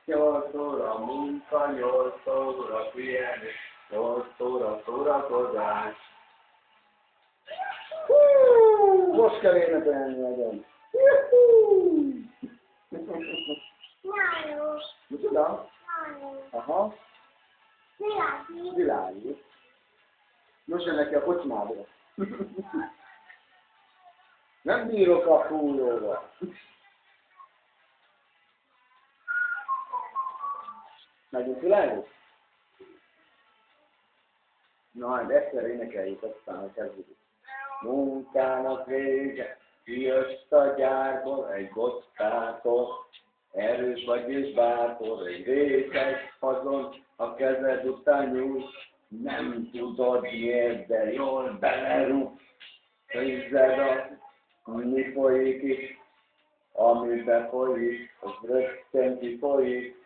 8 óra munka, 8 óra pihenés, 8 óra szórakozás. Most kell énekelni nagyon. Nyáros. Micsoda? Nyáros. Aha. Világít. Világít. Most jön neki a kocsmába. Nem bírok a fújóval. Nagyon világos? Na, majd egyszer énekeljük, aztán kezdjük. Munkának vége, kijött a gyárból egy bockátor. Erős vagy és bátor, egy részeg hazon, a kezed után nyúl. Nem tudod miért, de jól belerúg. Nézzed mi folyik itt, amiben folyik, az rögtön kifolyik.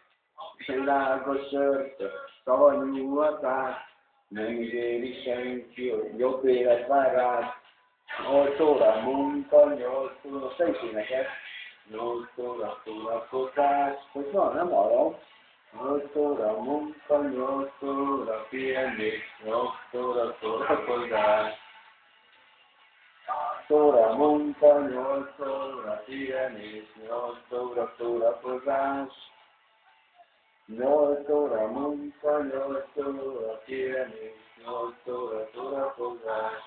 Világos örtök, savanyú a táj, nem ígéri senki, hogy jobb élet vár rád. 8 óra munka, 8 óra, te is énekes. 8 óra szórakozás, hogy van, nem hallom. 8 óra munka, 8 óra pihenés, 8 óra szórakozás. 8 óra munka, 8 óra pihenés, 8 óra szórakozás. 8 óra munka, 8 óra pihenés, 8 óra szórakozás.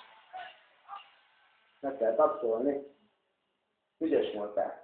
Meg kell tapsolni. Ügyes voltál.